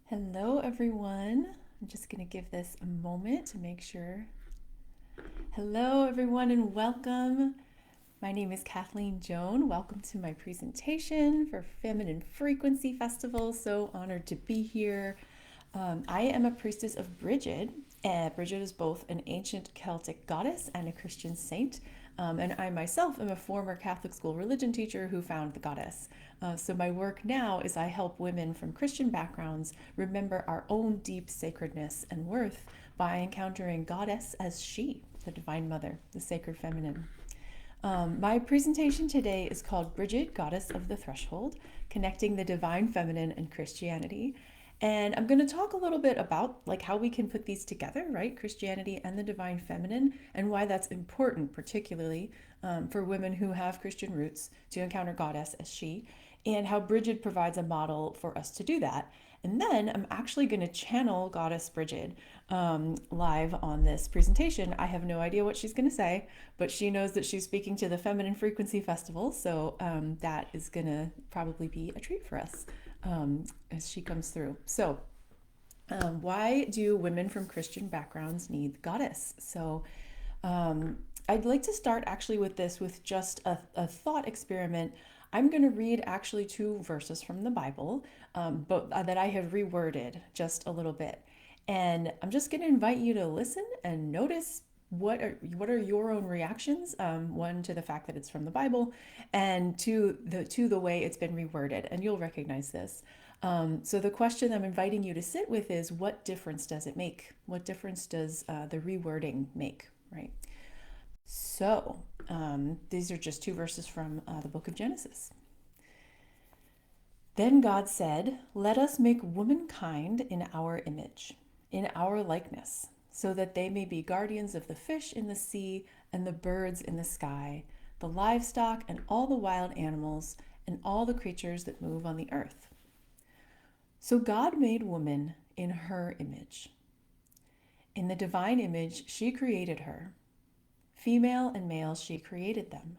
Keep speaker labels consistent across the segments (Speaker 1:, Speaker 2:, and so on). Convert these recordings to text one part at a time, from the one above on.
Speaker 1: Hello, everyone. I'm just going to give this a moment to make sure. Hello, everyone, and welcome. My name is Kathleen Joan. Welcome to my presentation for Feminine Frequency Festival. So honored to be here. I am a priestess of Brigid. Brigid is both an ancient Celtic goddess and a Christian saint. And I myself am a former Catholic school religion teacher who found the goddess. So my work now is I help women from Christian backgrounds remember our own deep sacredness and worth by encountering goddess as she, the Divine Mother, the sacred feminine. My presentation today is called Brigid, Goddess of the Threshold, Connecting the Divine Feminine and Christianity. And I'm going to talk a little bit about how we can put these together, right? Christianity and the divine feminine, and why that's important, particularly for women who have Christian roots to encounter goddess as she, and how Brigid provides a model for us to do that. And then I'm actually going to channel Goddess Brigid live on this presentation. I have no idea what she's going to say, but she knows that she's speaking to the Feminine Frequency Festival, so that is going to probably be a treat for us as she comes through. So, why do women from Christian backgrounds need the goddess? So, I'd like to start actually with this, with just a thought experiment. I'm going to read actually two verses from the Bible, but that I have reworded just a little bit. And I'm just going to invite you to listen and notice what are your own reactions, one to the fact that it's from the Bible, and to the way it's been reworded, and you'll recognize this. So the question I'm inviting you to sit with is, what difference does it make? What difference does the rewording make, right? So these are just two verses from the book of Genesis. Then God said, "Let us make womankind in our image, in our likeness, so that they may be guardians of the fish in the sea and the birds in the sky, the livestock and all the wild animals, and all the creatures that move on the earth." So God made woman in her image. In the divine image, she created her. Female and male, she created them.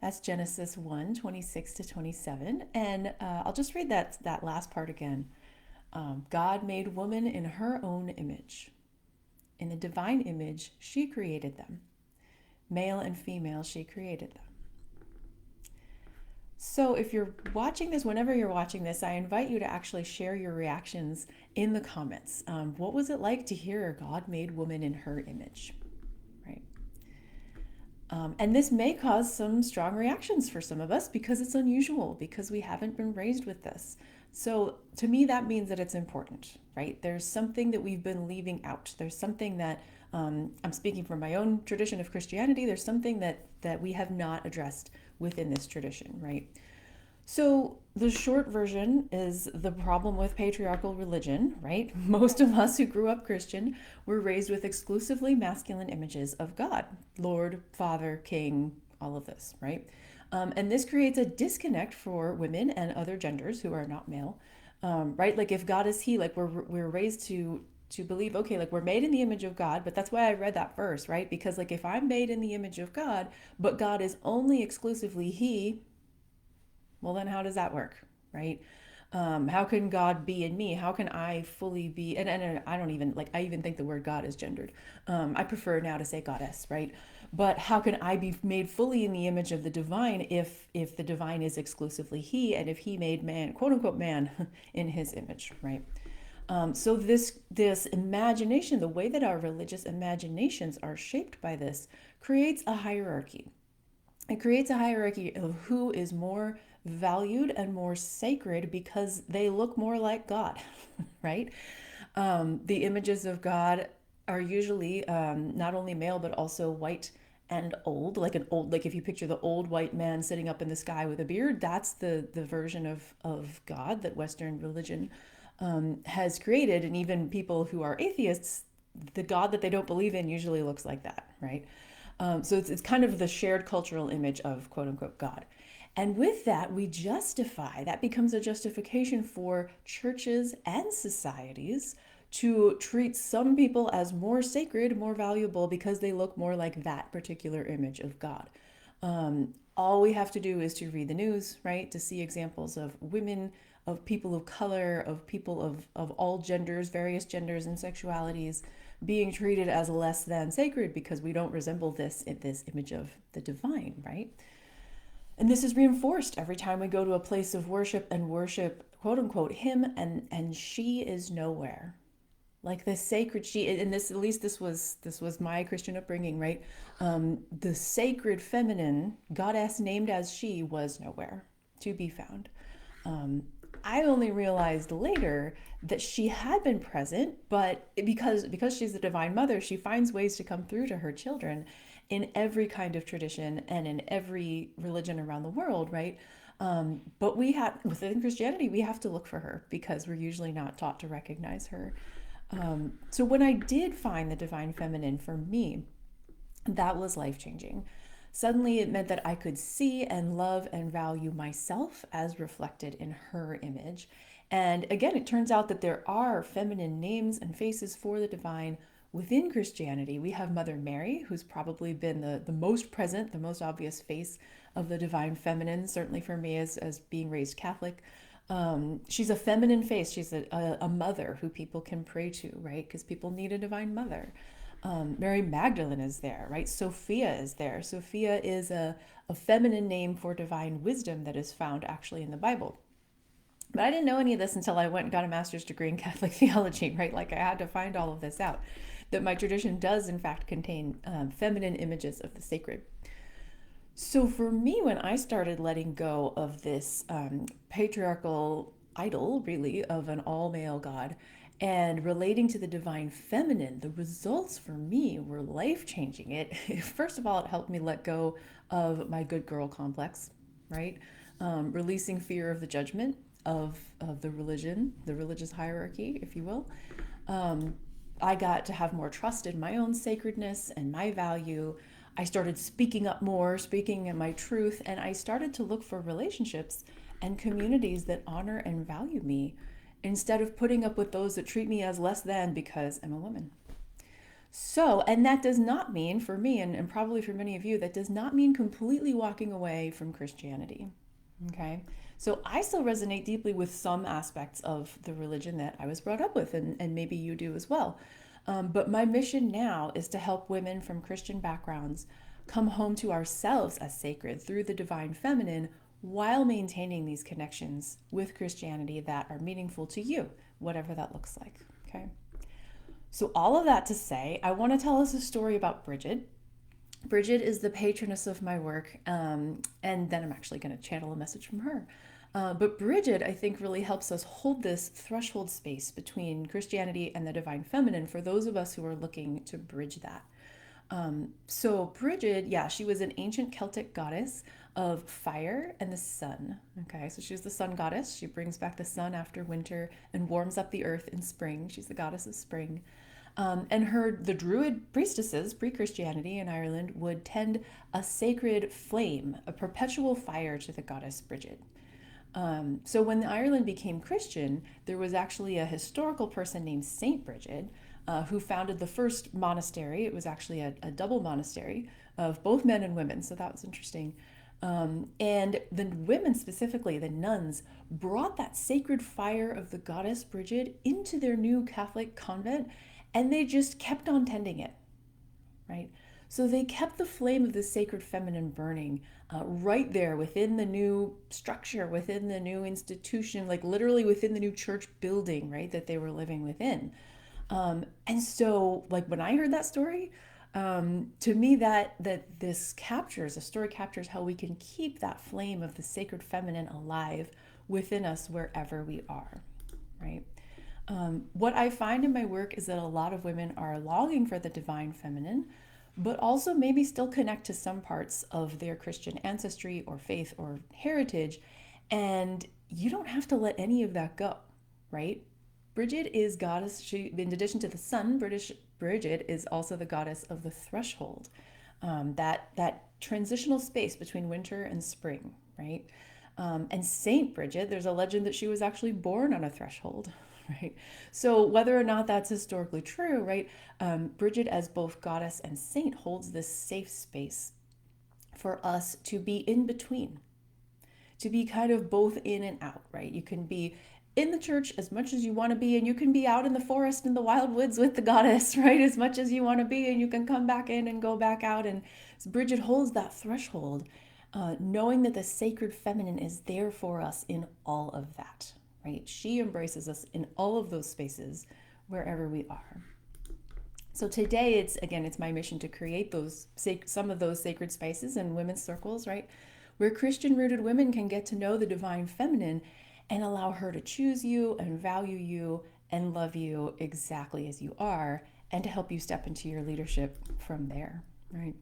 Speaker 1: That's Genesis 1:26-27. And I'll just read that last part again. God made woman in her own image. In the divine image, she created them. Male and female, she created them. So if you're watching this, whenever you're watching this, I invite you to actually share your reactions in the comments. What was it like to hear God made woman in her image, right? And this may cause some strong reactions for some of us because it's unusual, because we haven't been raised with this. So to me, that means that it's important, right? There's something that we've been leaving out. There's something that, I'm speaking from my own tradition of Christianity, there's something that we have not addressed within this tradition, right? So the short version is the problem with patriarchal religion, right? Most of us who grew up Christian were raised with exclusively masculine images of God, Lord, Father, King, all of this, right? And this creates a disconnect for women and other genders who are not male, right? Like if God is He, like we're raised to believe, okay, like we're made in the image of God, but that's why I read that verse, right? Because like if I'm made in the image of God, but God is only exclusively He, well, then how does that work, right? How can God be in me? How can I fully be? And I don't even like, I even think the word God is gendered. I prefer now to say goddess, right? But how can I be made fully in the image of the divine if the divine is exclusively He, and if He made man, quote unquote man, in His image, right? So this imagination, the way that our religious imaginations are shaped by this, creates a hierarchy. It creates a hierarchy of who is more valued and more sacred because they look more like God, right? The images of God are usually not only male but also white and old, like an old, like if you picture the old white man sitting up in the sky with a beard, that's the version of God that Western religion has created. And even people who are atheists, the God that they don't believe in usually looks like that, right? So it's kind of the shared cultural image of quote unquote God. And with that, we justify, that becomes a justification for churches and societies to treat some people as more sacred, more valuable because they look more like that particular image of God. All we have to do is to read the news, right? To see examples of women, of people of color, of people of all genders, various genders and sexualities being treated as less than sacred because we don't resemble this image of the divine, right? And this is reinforced every time we go to a place of worship and worship, quote unquote, him, and she is nowhere. Like the sacred she, and this, at least this was my Christian upbringing, right? The sacred feminine goddess named as she was nowhere to be found. um, I only realized later that she had been present, but because she's the divine mother, she finds ways to come through to her children in every kind of tradition and in every religion around the world, right? But we have, within Christianity, we have to look for her because we're usually not taught to recognize her. So when I did find the divine feminine for me, that was life changing. Suddenly, it meant that I could see and love and value myself as reflected in her image. And again, it turns out that there are feminine names and faces for the divine within Christianity. We have Mother Mary, who's probably been the most present, the most obvious face of the divine feminine, certainly for me as being raised Catholic. She's a feminine face. She's a mother who people can pray to, right? Because people need a divine mother. Mary Magdalene is there, right? Sophia is there. Sophia is a feminine name for divine wisdom that is found actually in the Bible. But I didn't know any of this until I went and got a master's degree in Catholic theology, right? Like I had to find all of this out, that my tradition does in fact contain feminine images of the sacred. So for me, when I started letting go of this patriarchal idol, really, of an all male God and relating to the divine feminine, the results for me were life changing. First of all, it helped me let go of my good girl complex, right? Releasing fear of the judgment of the religion, the religious hierarchy, if you will. I got to have more trust in my own sacredness and my value. I started speaking up more, speaking in my truth, and I started to look for relationships and communities that honor and value me instead of putting up with those that treat me as less than because I'm a woman. So, and that does not mean for me, and probably for many of you, that does not mean completely walking away from Christianity. Okay. So I still resonate deeply with some aspects of the religion that I was brought up with, and maybe you do as well. But my mission now is to help women from Christian backgrounds come home to ourselves as sacred through the divine feminine while maintaining these connections with Christianity that are meaningful to you, whatever that looks like. Okay. So, all of that to say, I want to tell us a story about Brigid. Brigid is the patroness of my work, and then I'm actually going to channel a message from her. But Brigid, I think, really helps us hold this threshold space between Christianity and the divine feminine for those of us who are looking to bridge that. So Brigid, yeah, she was an ancient Celtic goddess of fire and the sun. Okay, so she's the sun goddess. She brings back the sun after winter and warms up the earth in spring. She's the goddess of spring. And the Druid priestesses, pre-Christianity in Ireland, would tend a sacred flame, a perpetual fire to the goddess Brigid. So when Ireland became Christian, there was actually a historical person named Saint Brigid who founded the first monastery. It was actually a double monastery of both men and women, so that was interesting. And the women, specifically the nuns, brought that sacred fire of the goddess Brigid into their new Catholic convent, and they just kept on tending it, right? So they kept the flame of the sacred feminine burning right there within the new structure, within the new institution, like literally within the new church building, right, that they were living within. And so, like when I heard that story, to me, that this captures, a story captures how we can keep that flame of the sacred feminine alive within us wherever we are, right? What I find in my work is that a lot of women are longing for the divine feminine, but also maybe still connect to some parts of their Christian ancestry or faith or heritage. And you don't have to let any of that go, right? Brigid is goddess. She, in addition to the sun, Brigid is also the goddess of the threshold, that transitional space between winter and spring, right? And Saint Brigid, there's a legend that she was actually born on a threshold, right? So whether or not that's historically true, right? Brigid, as both goddess and saint, holds this safe space for us to be in between, to be kind of both in and out, right? You can be in the church as much as you want to be, and you can be out in the forest in the wild woods with the goddess, right? As much as you want to be, and you can come back in and go back out. And Brigid holds that threshold, knowing that the sacred feminine is there for us in all of that, right? She embraces us in all of those spaces wherever we are. So today, it's my mission to create those some of those sacred spaces in women's circles, right, where Christian rooted women can get to know the divine feminine and allow her to choose you and value you and love you exactly as you are, and to help you step into your leadership from there, right?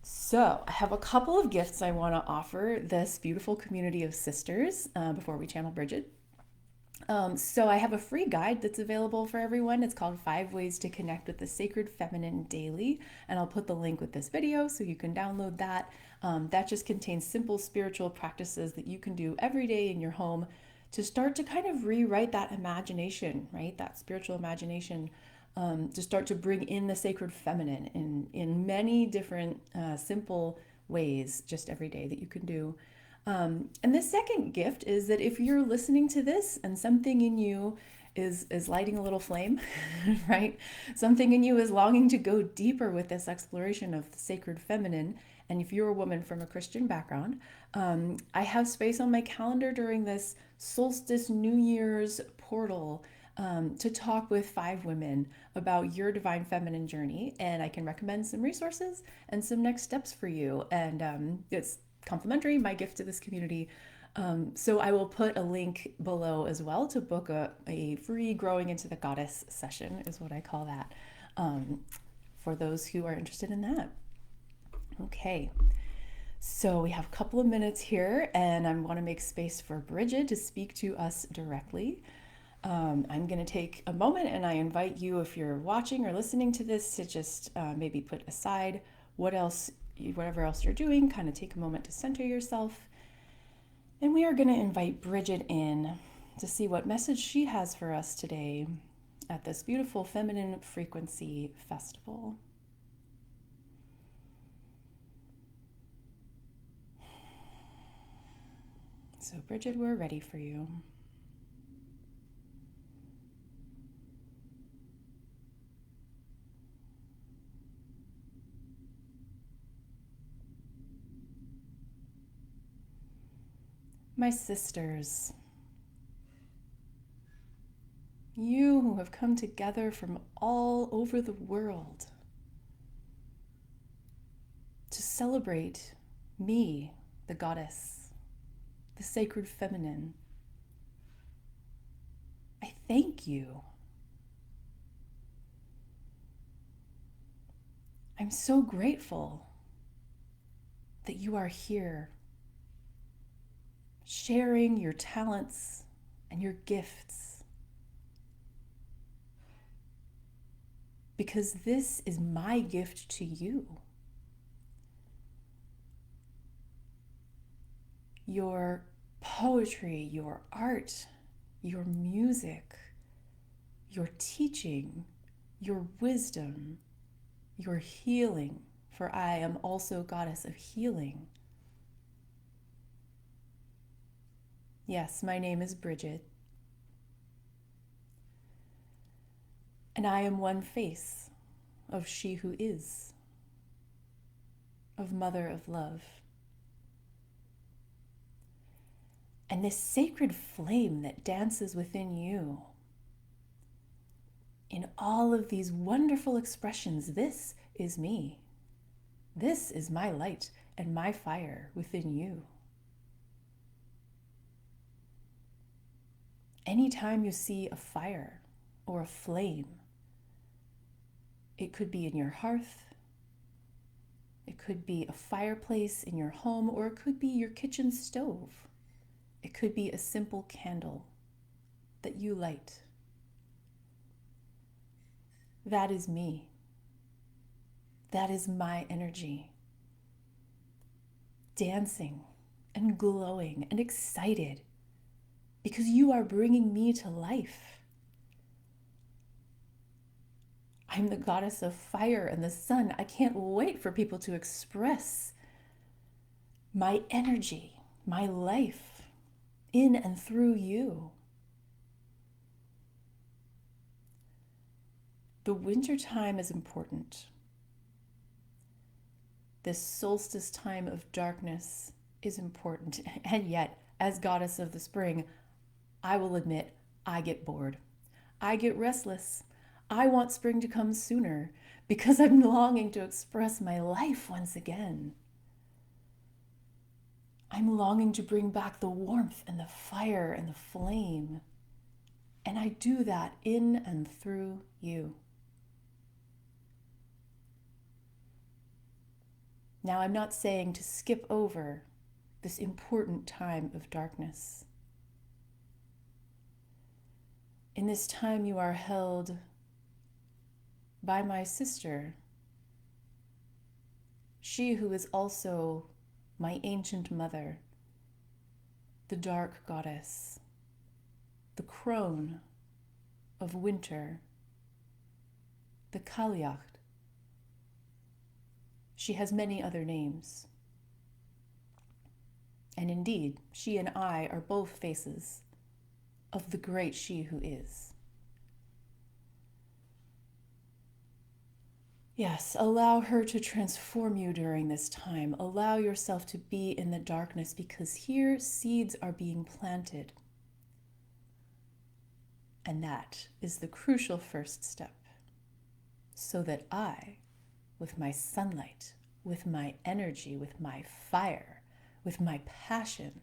Speaker 1: So I have a couple of gifts I want to offer this beautiful community of sisters before we channel Brigid. So I have a free guide that's available for everyone. It's called 5 Ways to Connect with the Sacred Feminine Daily. And I'll put the link with this video so you can download that. That just contains simple spiritual practices that you can do every day in your home to start to kind of rewrite that imagination, right? That spiritual imagination, to start to bring in the sacred feminine in many different simple ways just every day that you can do. And the second gift is that if you're listening to this and something in you is lighting a little flame, right? Something in you is longing to go deeper with this exploration of the sacred feminine. And if you're a woman from a Christian background, I have space on my calendar during this solstice New Year's portal to talk with 5 women about your divine feminine journey. And I can recommend some resources and some next steps for you. And it's complimentary, my gift to this community. So I will put a link below as well to book a free Growing into the Goddess session, is what I call that, for those who are interested in that. Okay, so we have a couple of minutes here, and I want to make space for Brigid to speak to us directly. I'm going to take a moment, and I invite you, if you're watching or listening to this, to just maybe put aside whatever else you're doing, kind of take a moment to center yourself. And we are going to invite Brigid in to see what message she has for us today at this beautiful Feminine Frequency Festival. So Brigid, we're ready for you. My sisters, you who have come together from all over the world to celebrate me, the goddess, the sacred feminine, I thank you. I'm so grateful that you are here, sharing your talents and your gifts, because this is my gift to you. Your poetry, your art, your music, your teaching, your wisdom, your healing, for I am also goddess of healing. Yes, my name is Brigid, and I am one face of she who is, of Mother of Love. And this sacred flame that dances within you, in all of these wonderful expressions, this is me. This is my light and my fire within you. Anytime you see a fire or a flame, it could be in your hearth, it could be a fireplace in your home, or it could be your kitchen stove. It could be a simple candle that you light. That is me. That is my energy, dancing and glowing and excited, because you are bringing me to life. I'm the goddess of fire and the sun. I can't wait for people to express my energy, my life in and through you. The winter time is important. This solstice time of darkness is important. And yet, as goddess of the spring, I will admit I get bored. I get restless. I want spring to come sooner because I'm longing to express my life once again. I'm longing to bring back the warmth and the fire and the flame. And I do that in and through you. Now, I'm not saying to skip over this important time of darkness. In this time, you are held by my sister, she who is also my ancient mother, the dark goddess, the crone of winter, the Kaliacht. She has many other names. And indeed, she and I are both faces of the great she who is. Yes, allow her to transform you during this time. Allow yourself to be in the darkness, because here seeds are being planted. And that is the crucial first step, so that I, with my sunlight, with my energy, with my fire, with my passion,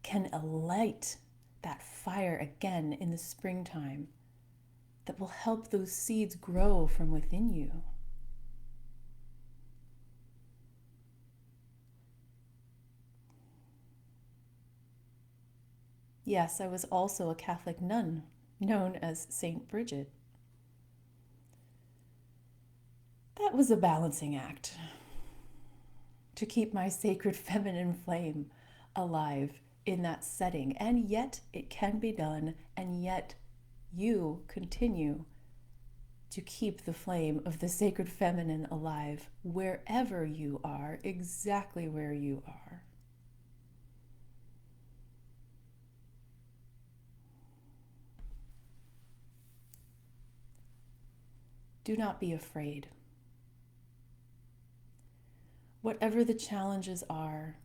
Speaker 1: can alight that fire again in the springtime that will help those seeds grow from within you. Yes, I was also a Catholic nun, known as Saint Brigid. That was a balancing act to keep my sacred feminine flame alive in that setting. And yet it can be done, and yet you continue to keep the flame of the sacred feminine alive wherever you are, exactly where you are. Do not be afraid. Whatever the challenges are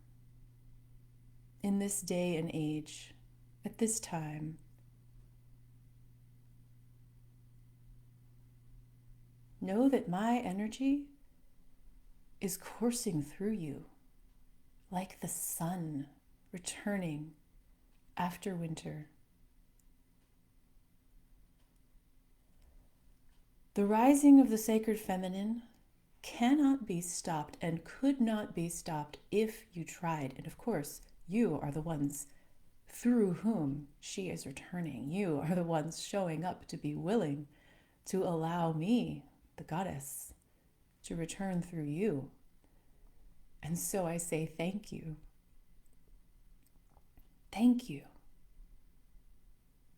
Speaker 1: in this day and age, at this time, know that my energy is coursing through you like the sun returning after winter. The rising of the sacred feminine cannot be stopped and could not be stopped if you tried. And of course, you are the ones through whom she is returning. You are the ones showing up to be willing to allow me, the goddess, to return through you. And so I say thank you. Thank you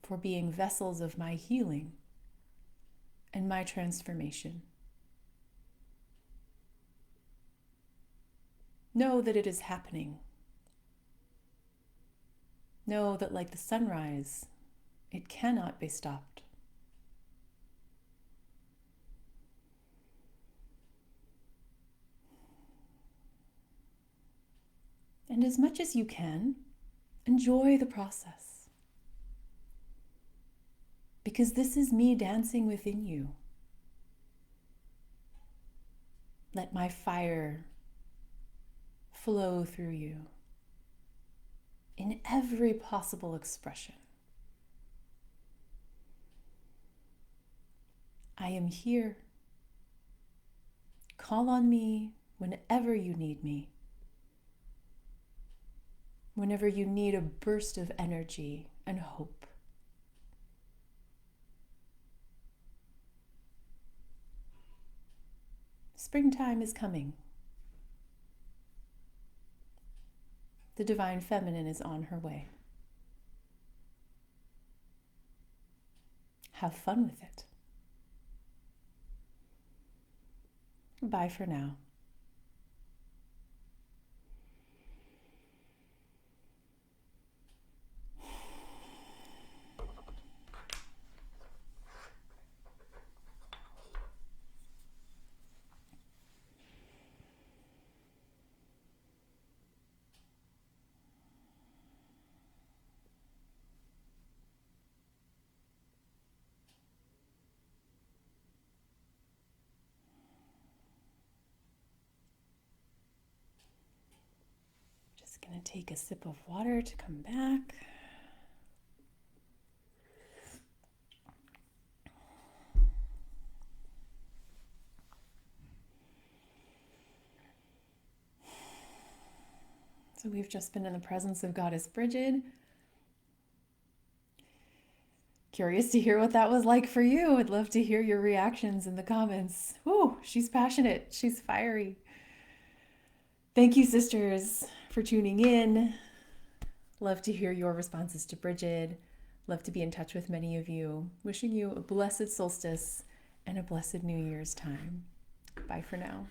Speaker 1: for being vessels of my healing and my transformation. Know that it is happening. Know that, like the sunrise, it cannot be stopped. And as much as you can, enjoy the process. Because this is me dancing within you. Let my fire flow through you in every possible expression. I am here. Call on me whenever you need me. Whenever you need a burst of energy and hope. Springtime is coming. The divine feminine is on her way. Have fun with it. Bye for now. take a sip of water to come back. So we've just been in the presence of Goddess Brigid. Curious to hear what that was like for you. I'd love to hear your reactions in the comments. Ooh, she's passionate. She's fiery. Thank you, sisters, for tuning in. Love to hear your responses to Brigid. Love to be in touch with many of you. Wishing you a blessed solstice and a blessed New Year's time. Bye for now.